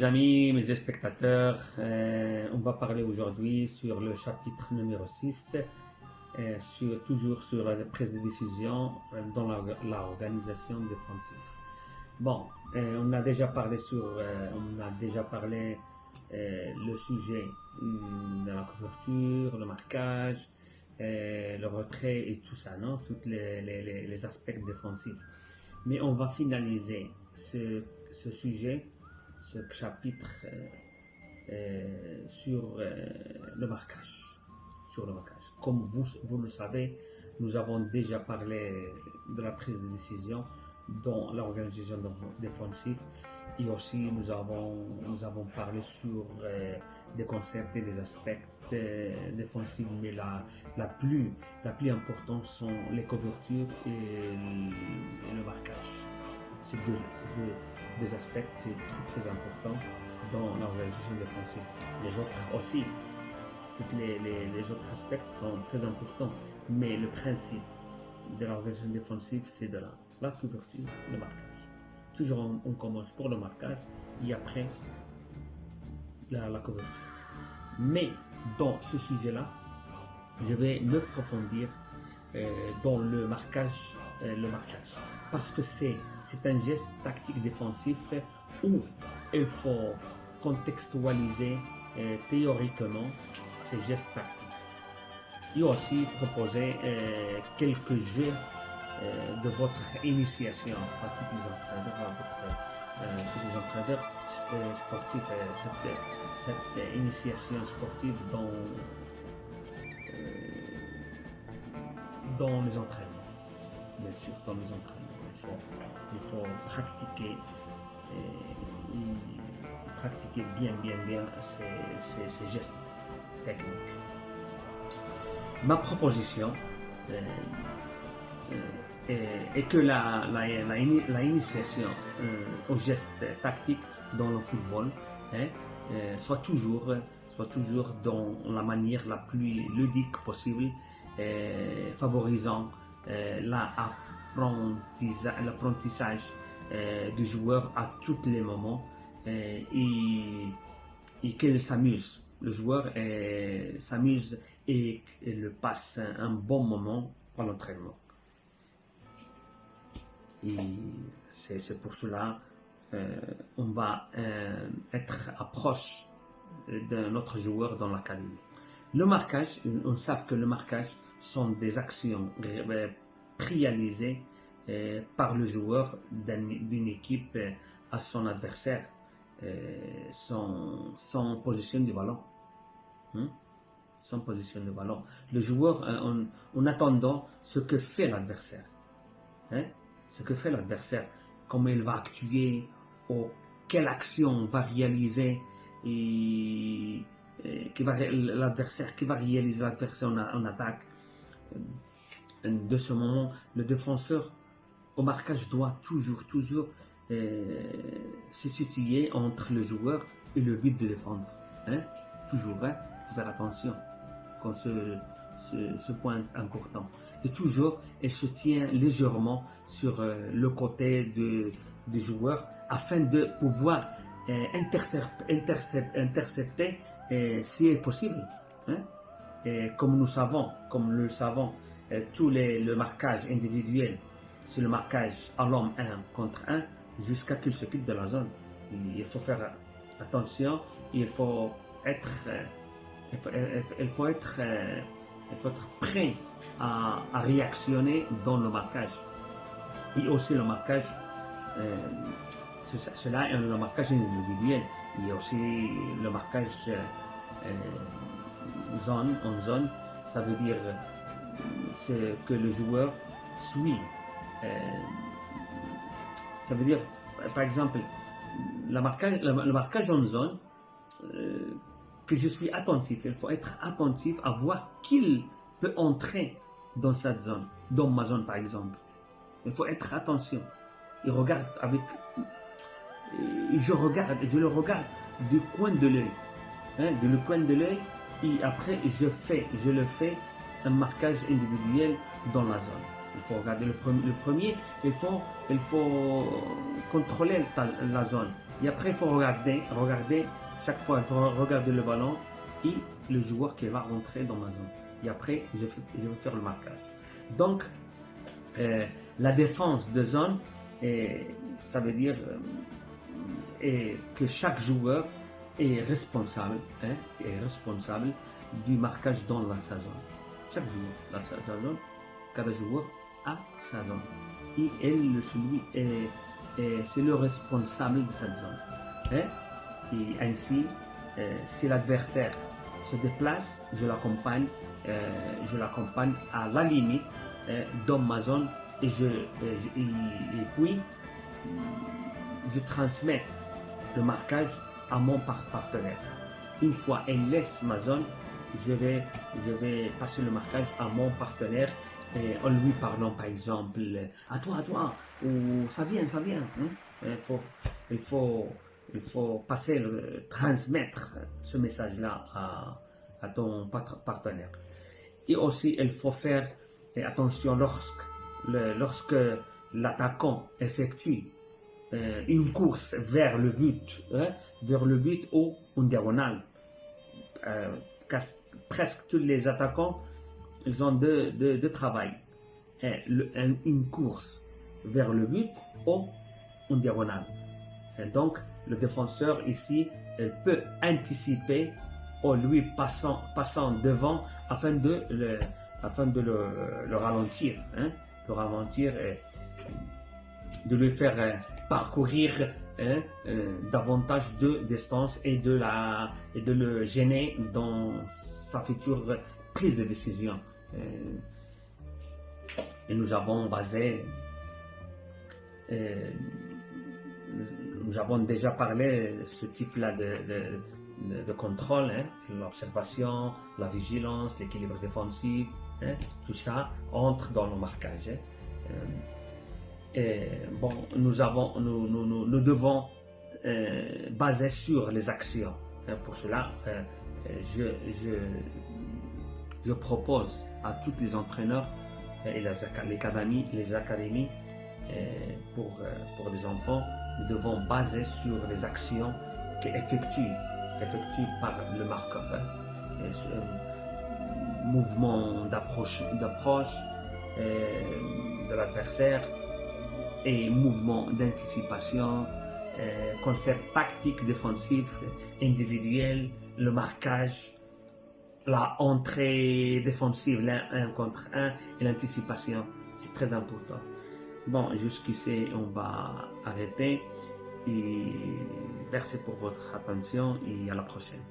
mes amis, mes spectateurs, on va parler aujourd'hui sur le chapitre numéro 6, toujours sur la prise de décision dans l'organisation défensive. Bon, on a déjà parlé le sujet de la couverture, le marquage, le retrait et tout ça, non? Tous les aspects défensifs. Mais on va finaliser ce sujet, ce chapitre sur le marquage. Comme vous le savez, nous avons déjà parlé de la prise de décision dans l'organisation défensive et aussi nous avons parlé sur des concepts et des aspects défensifs, mais la plus importante sont les couvertures et le marquage. Ces deux aspects, c'est très important dans l'organisation défensive. Les autres aussi, tous les autres aspects sont très importants, mais le principe de l'organisation défensive, c'est de la couverture, le marquage. Toujours on commence pour le marquage et après la couverture. Mais dans ce sujet-là, je vais me profondir dans le marquage, parce que c'est un geste tactique défensif où il faut contextualiser théoriquement ces gestes tactiques. Et aussi proposer quelques jeux de votre initiation à tous les entraîneurs, sportifs, cette initiation sportive dans les entraînements. Bien sûr, dans les entraînements, il faut pratiquer bien ces gestes techniques. Ma proposition est que la initiation aux gestes tactiques dans le football soit toujours dans la manière la plus ludique possible, favorisant l'apprentissage du joueur à tous les moments et qu'il s'amuse. Le joueur s'amuse et le passe un bon moment à l'entraînement. Et c'est pour cela on va être approche de notre joueur dans l'académie. Le marquage, on sait que le marquage sont des actions réalisées par le joueur d'une équipe à son adversaire sans position du ballon. Sans position de ballon. Le joueur, en attendant ce que fait l'adversaire. Comment il va actuer, ou quelle action va réaliser et qui va réaliser l'adversaire en attaque. De ce moment, le défenseur au marquage doit toujours se situer entre le joueur et le but de défendre. Toujours, faut faire attention quand ce point important. Et toujours, elle se tient légèrement sur le côté du joueur afin de pouvoir intercepter si est possible. Et comme nous le savons, le marquage individuel, c'est le marquage à l'homme 1 contre 1 jusqu'à qu'il se quitte de la zone. Il faut faire attention, il faut être prêt à réactionner dans le marquage. Et aussi le marquage, cela est le marquage individuel. Il y a aussi le marquage en zone. Ça veut dire que le joueur suit. Ça veut dire, par exemple, le marquage en zone, que je suis attentif. Il faut être attentif à voir qu'il peut entrer dans cette zone, dans ma zone par exemple. Il faut être attention. Je le regarde du coin de l'œil. Du coin de l'œil, et après je le fais un marquage individuel dans la zone. Il faut regarder le premier, il faut contrôler la zone. Et après, il faut regarder, chaque fois, il faut regarder le ballon et le joueur qui va rentrer dans ma zone. Et après, je vais faire le marquage. Donc, la défense de zone, ça veut dire que chaque joueur est responsable du marquage dans sa zone. Chaque joueur dans sa zone, cada joueur a sa zone. Et c'est le responsable de cette zone. Et ainsi, si l'adversaire se déplace, je l'accompagne à la limite dans ma zone et puis je transmets le marquage à mon partenaire. Une fois elle laisse ma zone, je vais passer le marquage à mon partenaire en lui parlant par exemple à toi, ou ça vient. Il faut transmettre ce message-là à ton partenaire. Et aussi, il faut faire attention lorsque l'attaquant effectue une course vers le but ou une diagonale. Presque tous les attaquants, ils ont deux travail. Une course vers le but ou une diagonale. Et donc, le défenseur ici, il peut anticiper en lui passant devant afin de le ralentir. Le ralentir et de lui faire parcourir davantage de distance et de le gêner dans sa future prise de décision. Et nous avons déjà parlé de ce type-là de contrôle, l'observation, la vigilance, l'équilibre défensif, tout ça entre dans le marquage. Nous devons baser sur les actions. Pour cela, je propose à tous les entraîneurs et les académies pour les enfants, nous devons baser sur les actions qu'effectuent par le marqueur. Mouvement d'approche de l'adversaire et mouvement d'anticipation, concept tactique défensif, individuel, le marquage, la entrée défensive, l'un contre un et l'anticipation. C'est très important. Bon, jusqu'ici, on va arrêter. Et merci pour votre attention et à la prochaine.